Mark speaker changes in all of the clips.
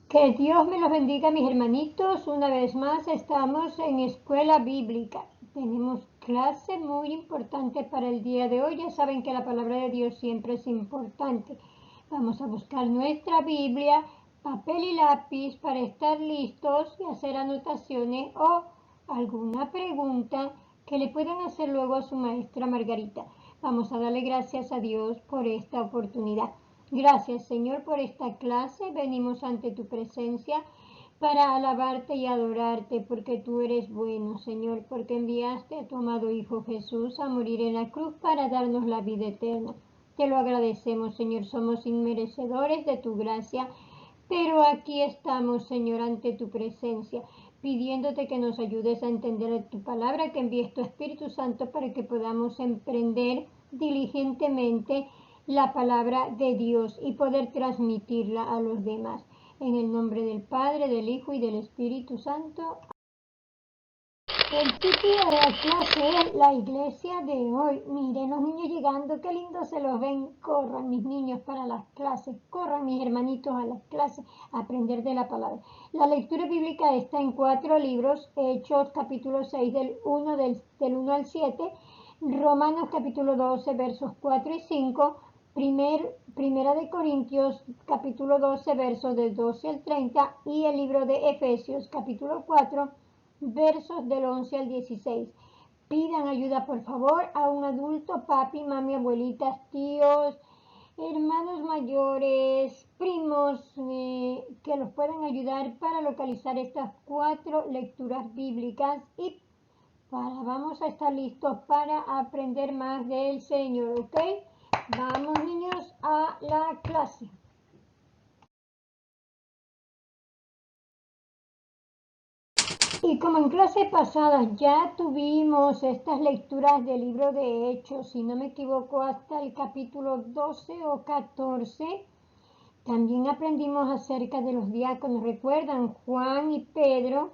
Speaker 1: Que Dios me los bendiga, mis hermanitos. Una vez más estamos en Escuela Bíblica. Tenemos clase muy importante para el día de hoy. Ya saben que la palabra de Dios siempre es importante. Vamos a buscar nuestra Biblia, papel y lápiz para estar listos y hacer anotaciones o alguna pregunta que le puedan hacer luego a su maestra Margarita. Vamos a darle gracias a Dios por esta oportunidad. Gracias, Señor, por esta clase. Venimos ante tu presencia para alabarte y adorarte, porque tú eres bueno, Señor, porque enviaste a tu amado Hijo Jesús a morir en la cruz para darnos la vida eterna. Te lo agradecemos, Señor. Somos inmerecedores de tu gracia, pero aquí estamos, Señor, ante tu presencia, pidiéndote que nos ayudes a entender tu palabra, que envíes tu Espíritu Santo para que podamos emprender diligentemente la palabra de Dios y poder transmitirla a los demás. En el nombre del Padre, del Hijo y del Espíritu Santo. El título de la clase es La Iglesia de hoy. Miren los niños llegando, qué lindo se los ven. Corran mis niños para las clases, corran mis hermanitos a las clases a aprender de la palabra. La lectura bíblica está en 4 libros: Hechos capítulo 6 del 1 al 7, Romanos capítulo 12 versos 4 y 5, Primera de Corintios capítulo 12 versos del 12 al 30 y el libro de Efesios capítulo 4 versos del 11 al 16. Pidan ayuda, por favor, a un adulto, papi, mami, abuelitas, tíos, hermanos mayores, primos, que los puedan ayudar para localizar estas 4 lecturas bíblicas y vamos a estar listos para aprender más del Señor, ¿ok? Vamos, niños, a la clase. Y como en clases pasadas ya tuvimos estas lecturas del libro de Hechos, si no me equivoco, hasta el capítulo 12 o 14, también aprendimos acerca de los diáconos. Recuerdan, Juan y Pedro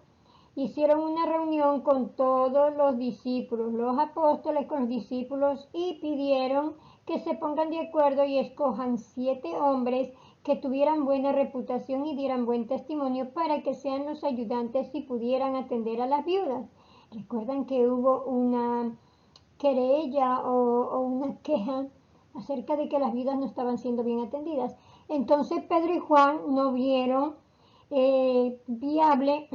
Speaker 1: hicieron una reunión con todos los discípulos, los apóstoles con los discípulos, y pidieron que se pongan de acuerdo y escojan 7 hombres que tuvieran buena reputación y dieran buen testimonio para que sean los ayudantes y pudieran atender a las viudas. Recuerdan que hubo una querella o una queja acerca de que las viudas no estaban siendo bien atendidas. Entonces Pedro y Juan no vieron viable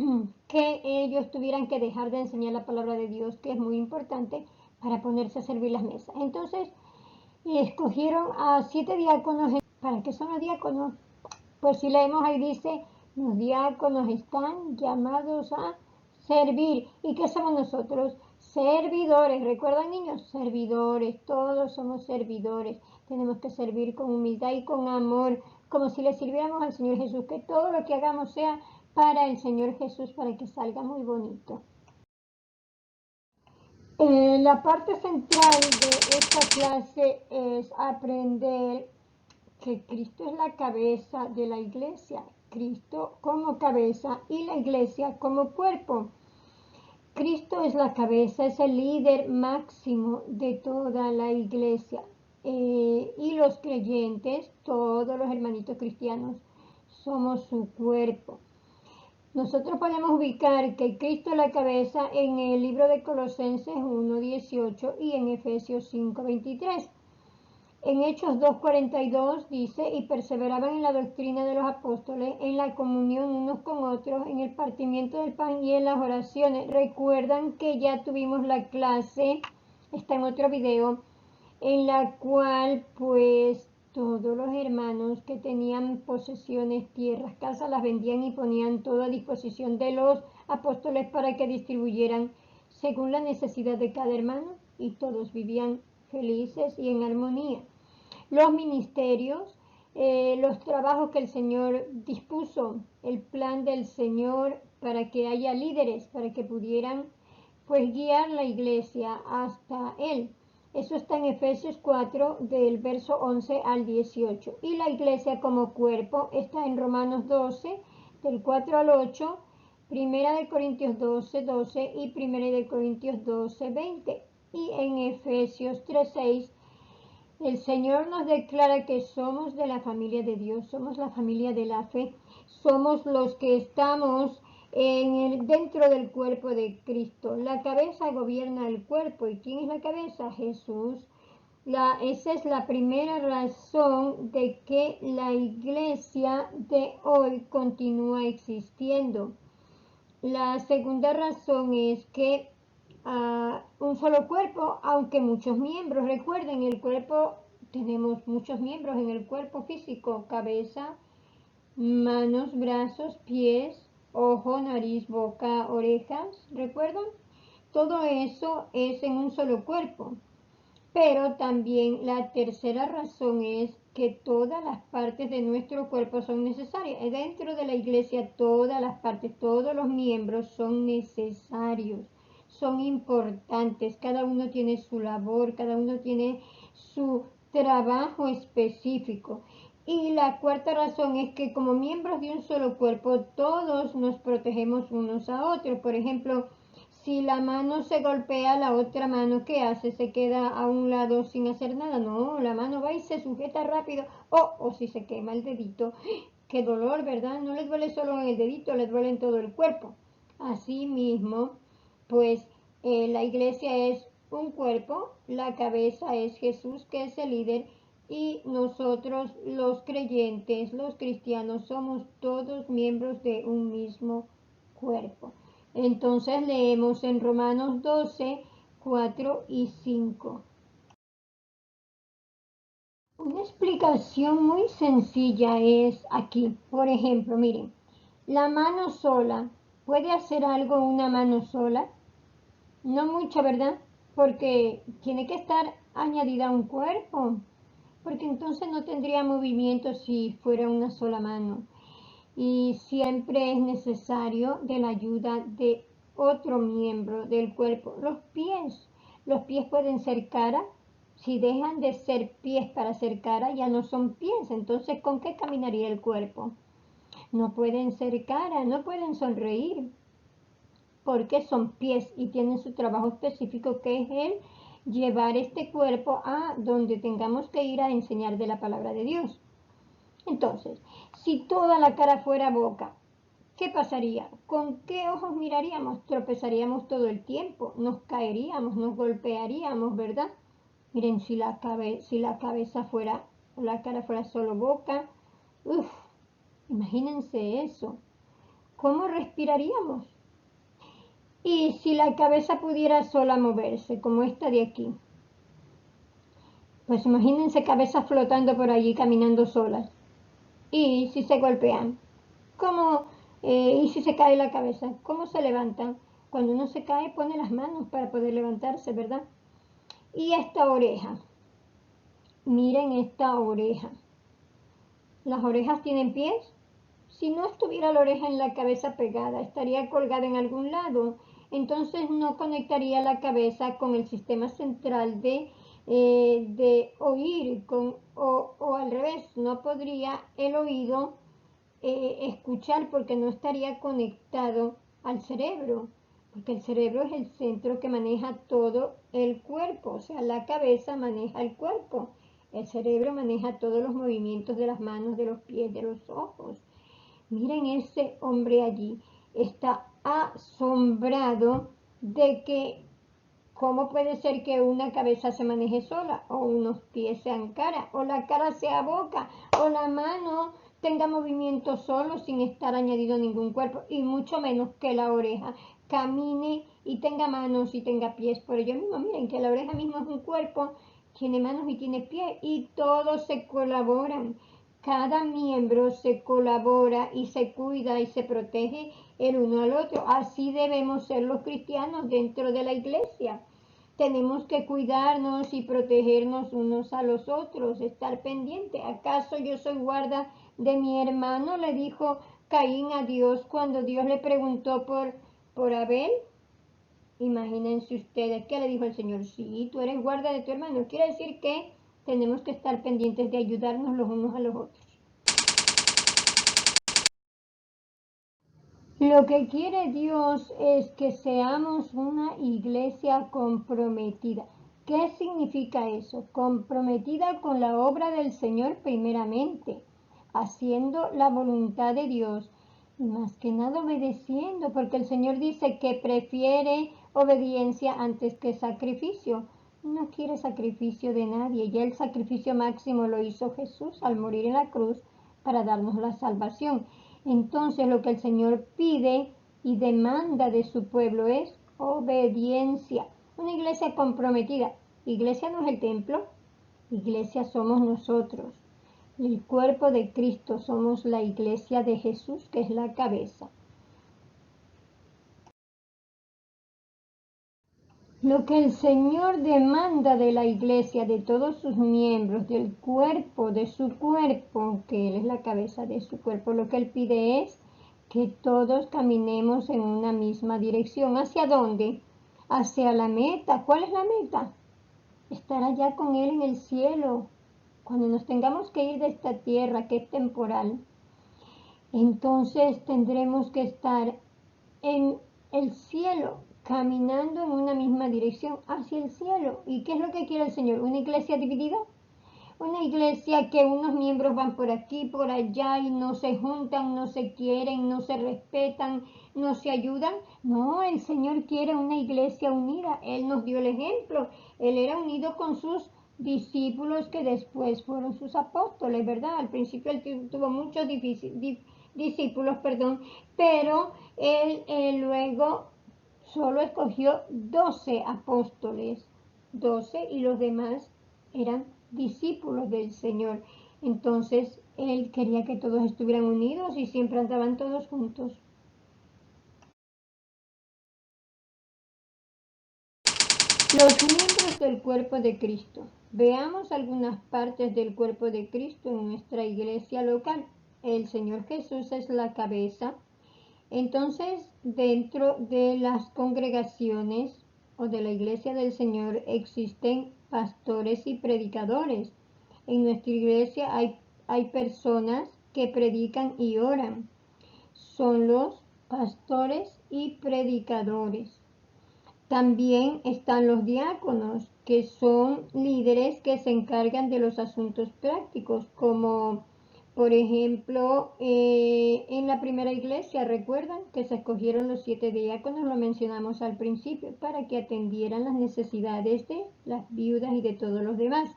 Speaker 1: que ellos tuvieran que dejar de enseñar la palabra de Dios, que es muy importante, para ponerse a servir las mesas. Entonces escogieron a 7 diáconos. ¿Para qué son los diáconos? Pues si leemos ahí dice, los diáconos están llamados a servir. ¿Y qué somos nosotros? Servidores. ¿Recuerdan, niños? Servidores. Todos somos servidores. Tenemos que servir con humildad y con amor, como si le sirviéramos al Señor Jesús. Que todo lo que hagamos sea para el Señor Jesús, para que salga muy bonito. La parte central de esta clase es aprender que Cristo es la cabeza de la iglesia, Cristo como cabeza y la iglesia como cuerpo. Cristo es la cabeza, es el líder máximo de toda la iglesia. Y los creyentes, todos los hermanitos cristianos, somos su cuerpo. Nosotros podemos ubicar que Cristo es la cabeza en el libro de Colosenses 1:18 y en Efesios 5:23. En Hechos 2:42 dice, y perseveraban en la doctrina de los apóstoles, en la comunión unos con otros, en el partimiento del pan y en las oraciones. Recuerdan que ya tuvimos la clase, está en otro video, en la cual pues todos los hermanos que tenían posesiones, tierras, casas, las vendían y ponían todo a disposición de los apóstoles para que distribuyeran según la necesidad de cada hermano, y todos vivían felices y en armonía. Los ministerios, los trabajos que el Señor dispuso, el plan del Señor para que haya líderes, para que pudieran pues guiar la iglesia hasta Él. Eso está en Efesios 4 del verso 11 al 18. Y la iglesia como cuerpo está en Romanos 12 del 4 al 8, Primera de Corintios 12:12 y Primera de Corintios 12:20. Y en Efesios 3:6 El Señor nos declara que somos de la familia de Dios, somos la familia de la fe, somos los que estamos dentro del cuerpo de Cristo. La cabeza gobierna el cuerpo. ¿Y quién es la cabeza? Jesús. Esa es la primera razón de que la iglesia de hoy continúa existiendo. La segunda razón es que un solo cuerpo, aunque muchos miembros. Recuerden, el cuerpo, tenemos muchos miembros en el cuerpo físico: cabeza, manos, brazos, pies, ojo, nariz, boca, orejas. ¿Recuerdan? Todo eso es en un solo cuerpo. Pero también la tercera razón es que todas las partes de nuestro cuerpo son necesarias. Dentro de la iglesia todas las partes, todos los miembros son necesarios, son importantes. Cada uno tiene su labor, cada uno tiene su trabajo específico. Y la cuarta razón es que como miembros de un solo cuerpo, todos nos protegemos unos a otros. Por ejemplo, si la mano se golpea, la otra mano, ¿qué hace? ¿Se queda a un lado sin hacer nada? No, la mano va y se sujeta rápido. O si se quema el dedito, qué dolor, ¿verdad? No le duele solo en el dedito, le duele en todo el cuerpo. Así mismo, pues la iglesia es un cuerpo, la cabeza es Jesús, que es el líder, y nosotros los creyentes, los cristianos, somos todos miembros de un mismo cuerpo. Entonces leemos en Romanos 12, 4 y 5. Una explicación muy sencilla es aquí. Por ejemplo, miren, la mano sola, ¿puede hacer algo una mano sola? No mucho, ¿verdad? Porque tiene que estar añadida a un cuerpo, porque entonces no tendría movimiento si fuera una sola mano. Y siempre es necesario de la ayuda de otro miembro del cuerpo. Los pies pueden ser cara. Si dejan de ser pies para ser cara, ya no son pies. Entonces, ¿con qué caminaría el cuerpo? No pueden ser cara, no pueden sonreír, porque son pies y tienen su trabajo específico, que es el llevar este cuerpo a donde tengamos que ir a enseñar de la palabra de Dios. Entonces, si toda la cara fuera boca, ¿qué pasaría? ¿Con qué ojos miraríamos? Tropezaríamos todo el tiempo, nos caeríamos, nos golpearíamos, ¿verdad? Miren, si la cabeza fuera, o la cara fuera solo boca, imagínense eso. ¿Cómo respiraríamos? Y si la cabeza pudiera sola moverse, como esta de aquí, pues imagínense cabezas flotando por allí, caminando solas. Y si se golpean, ¿cómo? Y si se cae la cabeza, ¿cómo se levantan? Cuando uno se cae, pone las manos para poder levantarse, ¿verdad? Y esta oreja, miren esta oreja. ¿Las orejas tienen pies? Si no estuviera la oreja en la cabeza pegada, estaría colgada en algún lado. Entonces no conectaría la cabeza con el sistema central de oír, o al revés, no podría el oído escuchar, porque no estaría conectado al cerebro, porque el cerebro es el centro que maneja todo el cuerpo, o sea, la cabeza maneja el cuerpo, el cerebro maneja todos los movimientos de las manos, de los pies, de los ojos. Miren ese hombre allí, está asombrado de que cómo puede ser que una cabeza se maneje sola, o unos pies sean cara, o la cara sea boca, o la mano tenga movimiento solo sin estar añadido a ningún cuerpo, y mucho menos que la oreja camine y tenga manos y tenga pies. Por ello mismo, miren que la oreja misma es un cuerpo, tiene manos y tiene pies, y todos se colaboran. Cada miembro se colabora y se cuida y se protege el uno al otro. Así debemos ser los cristianos dentro de la iglesia. Tenemos que cuidarnos y protegernos unos a los otros, estar pendiente. ¿Acaso yo soy guarda de mi hermano?, le dijo Caín a Dios cuando Dios le preguntó por Abel. Imagínense ustedes, ¿qué le dijo el Señor? Sí, tú eres guarda de tu hermano. Quiere decir que tenemos que estar pendientes de ayudarnos los unos a los otros. Lo que quiere Dios es que seamos una iglesia comprometida. ¿Qué significa eso? Comprometida con la obra del Señor primeramente, haciendo la voluntad de Dios y más que nada obedeciendo, porque el Señor dice que prefiere obediencia antes que sacrificio. No quiere sacrificio de nadie, ya el sacrificio máximo lo hizo Jesús al morir en la cruz para darnos la salvación. Entonces lo que el Señor pide y demanda de su pueblo es obediencia. Una iglesia comprometida. Iglesia no es el templo, iglesia somos nosotros. El cuerpo de Cristo somos la iglesia de Jesús, que es la cabeza. Lo que el Señor demanda de la iglesia, de todos sus miembros, del cuerpo, de su cuerpo, que Él es la cabeza de su cuerpo, lo que Él pide es que todos caminemos en una misma dirección. ¿Hacia dónde? Hacia la meta. ¿Cuál es la meta? Estar allá con Él en el cielo. Cuando nos tengamos que ir de esta tierra que es temporal, entonces tendremos que estar en el cielo, caminando en una misma dirección hacia el cielo. ¿Y qué es lo que quiere el Señor? ¿Una iglesia dividida? Una iglesia que unos miembros van por aquí, por allá y no se juntan, no se quieren, no se respetan, no se ayudan. No, el Señor quiere una iglesia unida. Él nos dio el ejemplo. Él era unido con sus discípulos que después fueron sus apóstoles, ¿verdad? Al principio él tuvo muchos discípulos, pero él luego solo escogió 12 apóstoles, 12, y los demás eran discípulos del Señor. Entonces él quería que todos estuvieran unidos y siempre andaban todos juntos. Los miembros del cuerpo de Cristo. Veamos algunas partes del cuerpo de Cristo en nuestra iglesia local. El Señor Jesús es la cabeza. Entonces, dentro de las congregaciones o de la iglesia del Señor existen pastores y predicadores. En nuestra iglesia hay personas que predican y oran. Son los pastores y predicadores. También están los diáconos, que son líderes que se encargan de los asuntos prácticos, como por ejemplo en la primera iglesia, recuerdan que se escogieron los 7 diáconos, lo mencionamos al principio, para que atendieran las necesidades de las viudas y de todos los demás.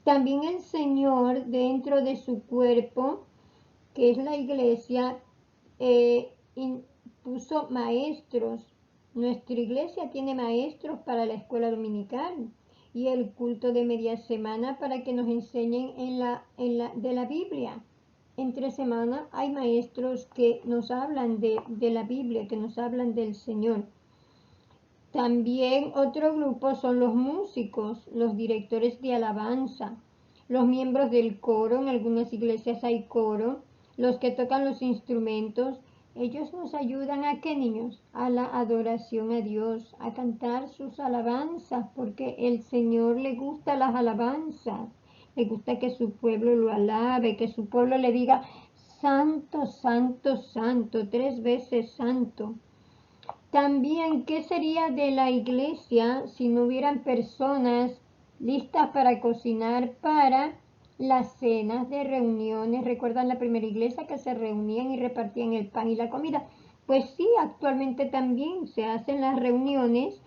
Speaker 1: También el Señor, dentro de su cuerpo, que es la iglesia, puso maestros. Nuestra iglesia tiene maestros para la escuela dominical y el culto de media semana para que nos enseñen de la Biblia. Entre semana hay maestros que nos hablan de la Biblia, que nos hablan del Señor. También otro grupo son los músicos, los directores de alabanza, los miembros del coro. En algunas iglesias hay coro, los que tocan los instrumentos. Ellos nos ayudan a qué, niños? A la adoración a Dios, a cantar sus alabanzas, porque el Señor le gusta las alabanzas, le gusta que su pueblo lo alabe, que su pueblo le diga santo, santo, santo, 3 veces santo. También, ¿qué sería de la iglesia si no hubieran personas listas para cocinar para las cenas de reuniones? ¿Recuerdan la primera iglesia que se reunían y repartían el pan y la comida? Pues sí, actualmente también se hacen las reuniones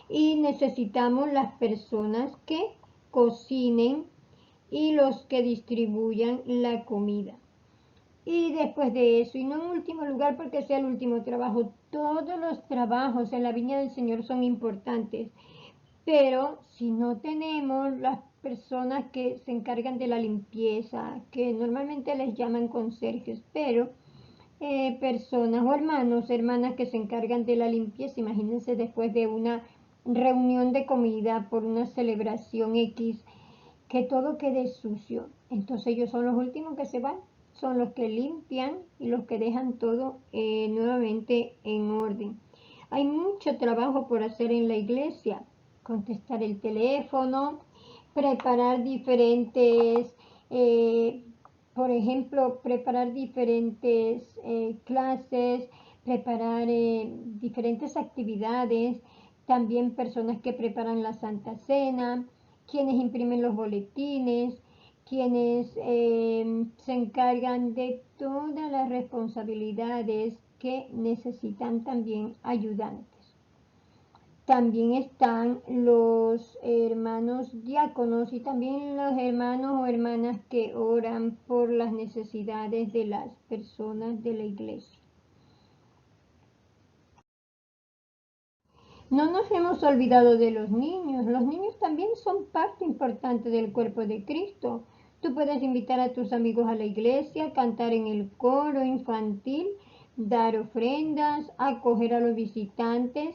Speaker 1: y necesitamos las personas que cocinen y los que distribuyan la comida. Y después de eso, y no en último lugar porque sea el último trabajo, todos los trabajos en la viña del Señor son importantes, pero si no tenemos las personas que se encargan de la limpieza, que normalmente les llaman conserjes, pero personas o hermanas que se encargan de la limpieza, imagínense después de una reunión de comida por una celebración X, que todo quede sucio. Entonces ellos son los últimos que se van, son los que limpian y los que dejan todo nuevamente en orden. Hay mucho trabajo por hacer en la iglesia, contestar el teléfono, preparar diferentes, por ejemplo, preparar diferentes clases, preparar diferentes actividades. también personas que preparan la Santa Cena, quienes imprimen los boletines, quienes se encargan de todas las responsabilidades que necesitan también ayudantes. También están los hermanos diáconos y también los hermanos o hermanas que oran por las necesidades de las personas de la iglesia. No nos hemos olvidado de los niños. Los niños también son parte importante del cuerpo de Cristo. Tú puedes invitar a tus amigos a la iglesia, cantar en el coro infantil, dar ofrendas, acoger a los visitantes.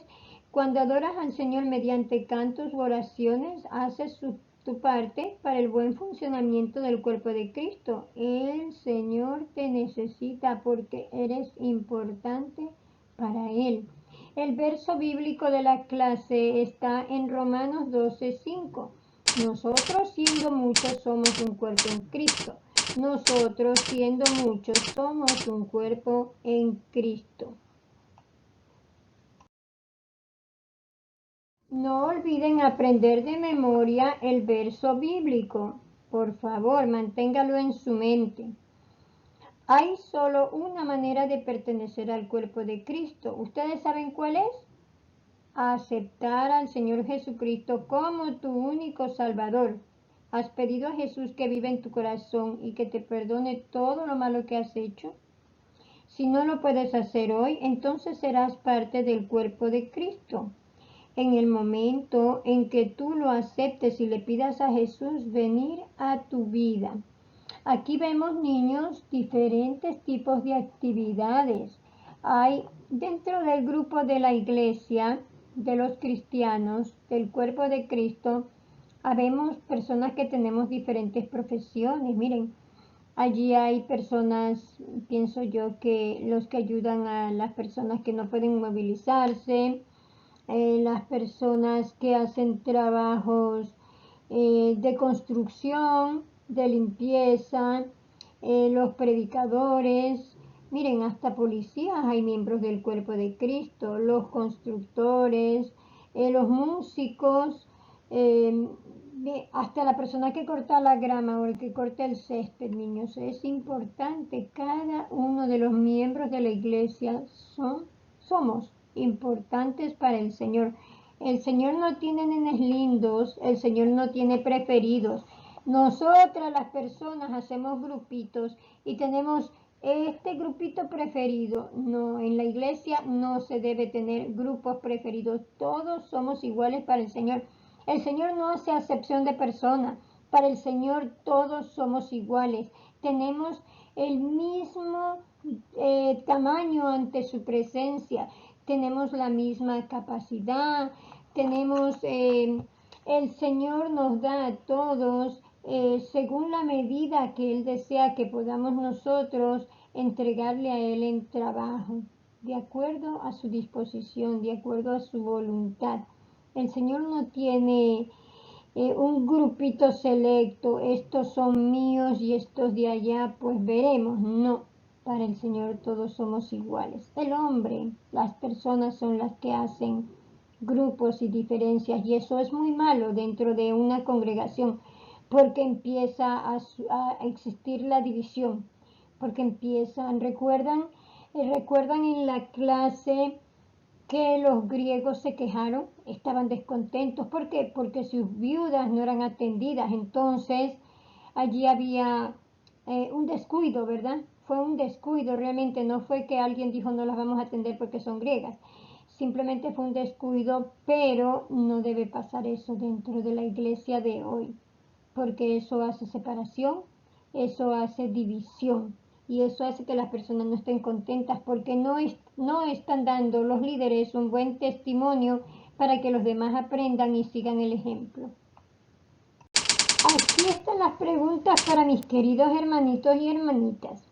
Speaker 1: Cuando adoras al Señor mediante cantos u oraciones, haces tu parte para el buen funcionamiento del cuerpo de Cristo. El Señor te necesita porque eres importante para Él. El verso bíblico de la clase está en Romanos 12:5. Nosotros siendo muchos somos un cuerpo en Cristo. Nosotros siendo muchos somos un cuerpo en Cristo. No olviden aprender de memoria el verso bíblico. Por favor, manténgalo en su mente. Hay solo una manera de pertenecer al cuerpo de Cristo. ¿Ustedes saben cuál es? Aceptar al Señor Jesucristo como tu único Salvador. ¿Has pedido a Jesús que viva en tu corazón y que te perdone todo lo malo que has hecho? Si no lo puedes hacer hoy, entonces serás parte del cuerpo de Cristo. En el momento en que tú lo aceptes y le pidas a Jesús venir a tu vida. Aquí vemos, niños, diferentes tipos de actividades. Hay dentro del grupo de la iglesia, de los cristianos, del cuerpo de Cristo, habemos personas que tenemos diferentes profesiones. Miren, allí hay personas, pienso yo, que los que ayudan a las personas que no pueden movilizarse, las personas que hacen trabajos de construcción, de limpieza, los predicadores, miren, hasta policías hay miembros del cuerpo de Cristo, los constructores, los músicos, hasta la persona que corta la grama o el que corta el césped, niños. Es importante, cada uno de los miembros de la iglesia somos importantes para el Señor. El Señor no tiene nenes lindos, el Señor no tiene preferidos. Nosotras las personas hacemos grupitos y tenemos este grupito preferido. No, en la iglesia no se debe tener grupos preferidos. Todos somos iguales para el Señor. El Señor no hace acepción de personas. Para el Señor todos somos iguales. Tenemos el mismo tamaño ante su presencia. Tenemos la misma capacidad. Tenemos, el Señor nos da a todos según la medida que Él desea que podamos nosotros entregarle a Él en trabajo, de acuerdo a su disposición, de acuerdo a su voluntad. El Señor no tiene un grupito selecto, estos son míos y estos de allá, pues veremos. No, para el Señor todos somos iguales. El hombre, las personas son las que hacen grupos y diferencias, y eso es muy malo dentro de una congregación, porque empieza a existir la división, porque recuerdan en la clase que los griegos se quejaron, estaban descontentos. ¿Por qué? Porque sus viudas no eran atendidas. Entonces, allí había un descuido, ¿verdad? Fue un descuido, realmente no fue que alguien dijo no las vamos a atender porque son griegas. Simplemente fue un descuido, pero no debe pasar eso dentro de la iglesia de hoy, porque eso hace separación, eso hace división y eso hace que las personas no estén contentas porque no están dando los líderes un buen testimonio para que los demás aprendan y sigan el ejemplo. Aquí están las preguntas para mis queridos hermanitos y hermanitas.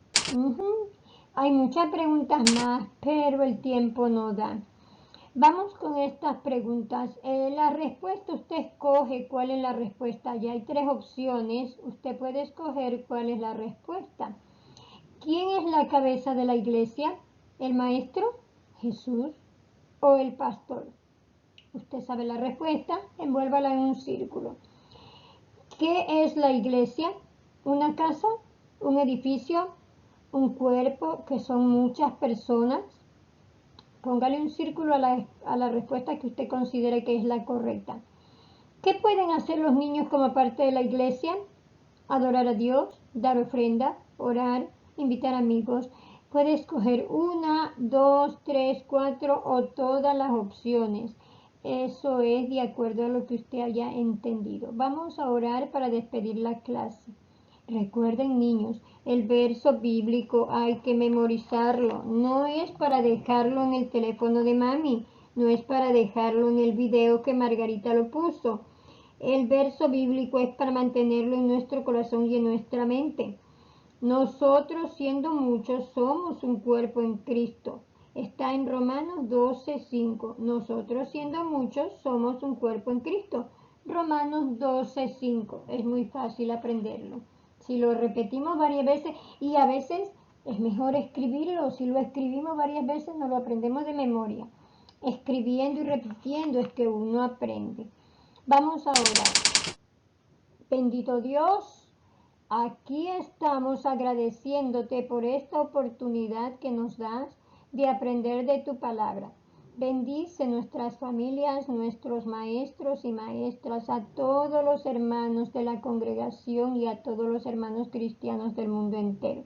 Speaker 1: Hay muchas preguntas más, pero el tiempo no da. Vamos con estas preguntas. La respuesta, usted escoge cuál es la respuesta. Ya hay 3 opciones. Usted puede escoger cuál es la respuesta. ¿Quién es la cabeza de la iglesia? ¿El maestro, Jesús o el pastor? Usted sabe la respuesta, envuélvala en un círculo. ¿Qué es la iglesia? ¿Una casa? ¿Un edificio? ¿Un cuerpo que son muchas personas? Póngale un círculo a la respuesta que usted considere que es la correcta. ¿Qué pueden hacer los niños como parte de la iglesia? Adorar a Dios, dar ofrenda, orar, invitar amigos. Puede escoger 1, 2, 3, 4 o todas las opciones. Eso es de acuerdo a lo que usted haya entendido. Vamos a orar para despedir la clase. Recuerden, niños, el verso bíblico hay que memorizarlo. No es para dejarlo en el teléfono de mami. No es para dejarlo en el video que Margarita lo puso. El verso bíblico es para mantenerlo en nuestro corazón y en nuestra mente. Nosotros, siendo muchos, somos un cuerpo en Cristo. Está en Romanos 12:5. Nosotros, siendo muchos, somos un cuerpo en Cristo. Romanos 12:5. Es muy fácil aprenderlo. Si lo repetimos varias veces, y a veces es mejor escribirlo. Si lo escribimos varias veces, nos lo aprendemos de memoria. Escribiendo y repitiendo es que uno aprende. Vamos a orar. Bendito Dios, aquí estamos agradeciéndote por esta oportunidad que nos das de aprender de tu palabra. Bendice nuestras familias, nuestros maestros y maestras, a todos los hermanos de la congregación y a todos los hermanos cristianos del mundo entero.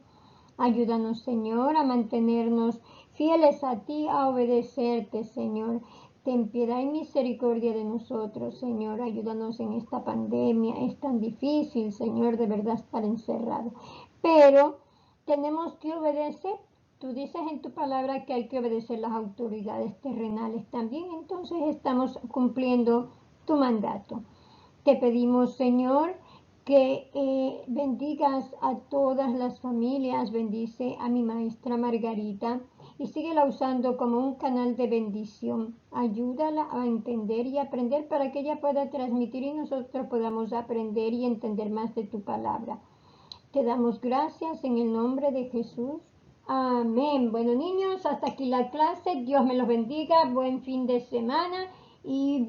Speaker 1: Ayúdanos, Señor, a mantenernos fieles a ti, a obedecerte, Señor. Ten piedad y misericordia de nosotros, Señor. Ayúdanos en esta pandemia. Es tan difícil, Señor, de verdad estar encerrado. Pero tenemos que obedecer. Tú dices en tu palabra que hay que obedecer las autoridades terrenales también. Entonces estamos cumpliendo tu mandato. Te pedimos, Señor, que bendigas a todas las familias. Bendice a mi maestra Margarita y síguela usando como un canal de bendición. Ayúdala a entender y aprender para que ella pueda transmitir y nosotros podamos aprender y entender más de tu palabra. Te damos gracias en el nombre de Jesús. Amén. Bueno, niños, hasta aquí la clase. Dios me los bendiga. Buen fin de semana y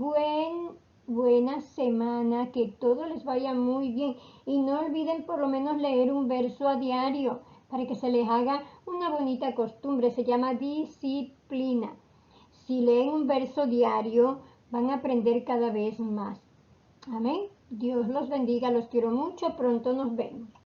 Speaker 1: buena semana. Que todo les vaya muy bien. Y no olviden por lo menos leer un verso a diario para que se les haga una bonita costumbre. Se llama disciplina. Si leen un verso diario, van a aprender cada vez más. Amén. Dios los bendiga. Los quiero mucho. Pronto nos vemos.